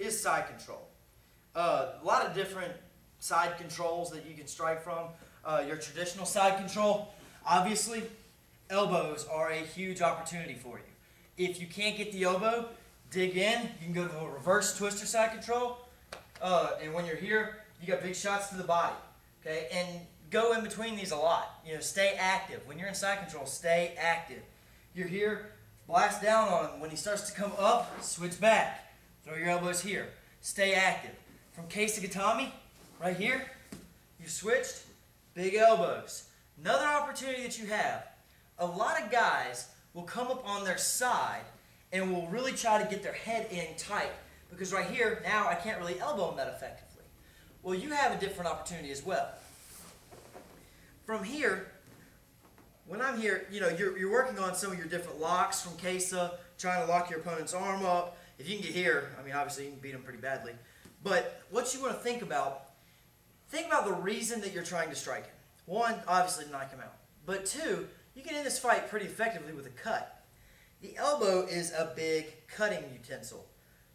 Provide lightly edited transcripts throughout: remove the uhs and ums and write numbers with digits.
is side control. A lot of different side controls that you can strike from. Your traditional side control, obviously, elbows are a huge opportunity for you. If you can't get the elbow, dig in. You can go to a reverse twister side control. And when you're here, you got big shots to the body. Okay, and go in between these a lot. You know, stay active. When you're in side control, stay active. You're here, blast down on him. When he starts to come up, switch back. Throw your elbows here. Stay active. From case to gatami, right here, you switched, big elbows. Another opportunity that you have, a lot of guys will come up on their side and will really try to get their head in tight, because right here, now I can't really elbow them that effectively. Well, you have a different opportunity as well. From here, when I'm here, you know, you're working on some of your different locks from Kesa, trying to lock your opponent's arm up. If you can get here, I mean, obviously you can beat them pretty badly. But what you want to think about the reason that you're trying to strike him. One, obviously to knock him out. But two, you can end this fight pretty effectively with a cut. The elbow is a big cutting utensil,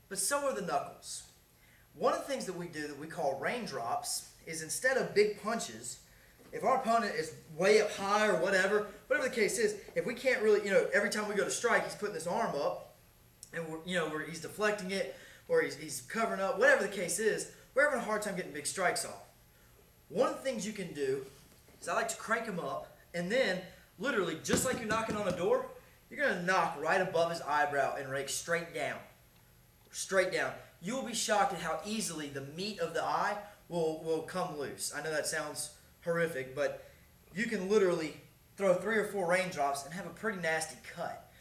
but so are the knuckles. One of the things that we do that we call raindrops is, instead of big punches, if our opponent is way up high or whatever the case is, if we can't really, you know, every time we go to strike, he's putting this arm up, and he's deflecting it, or he's covering up, whatever the case is, we're having a hard time getting big strikes off. One of the things you can do is, I like to crank him up, and then literally, just like you're knocking on a door, you're going to knock right above his eyebrow and rake straight down. Straight down. You will be shocked at how easily the meat of the eye will come loose. I know that sounds horrific, but you can literally throw 3 or 4 raindrops and have a pretty nasty cut.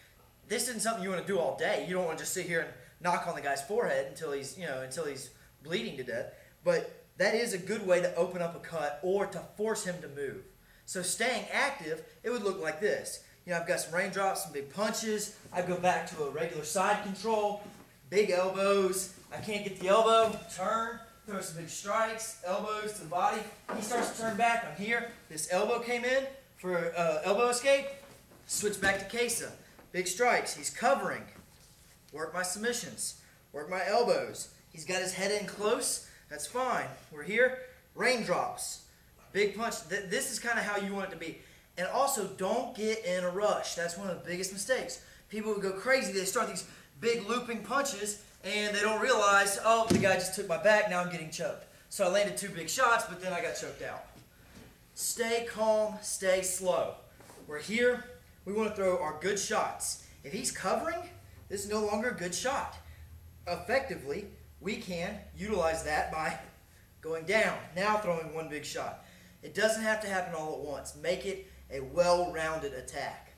This isn't something you want to do all day. You don't want to just sit here and knock on the guy's forehead until he's bleeding to death. But that is a good way to open up a cut or to force him to move. So staying active, it would look like this. You know, I've got some raindrops, some big punches. I go back to a regular side control, big elbows. I can't get the elbow, turn, throw some big strikes, elbows to the body. He starts to turn back. I'm here. This elbow came in for elbow escape. Switch back to Kesa. Big strikes. He's covering. Work my submissions. Work my elbows. He's got his head in close. That's fine. We're here. Raindrops. Big punch. This is kind of how you want it to be. And also, don't get in a rush. That's one of the biggest mistakes. People would go crazy. They start these big looping punches, and they don't realize, oh, the guy just took my back, now I'm getting choked. So I landed 2 big shots, but then I got choked out. Stay calm, stay slow. We're here. We want to throw our good shots. If he's covering, this is no longer a good shot. Effectively, we can utilize that by going down, now throwing 1 big shot. It doesn't have to happen all at once. Make it a well-rounded attack.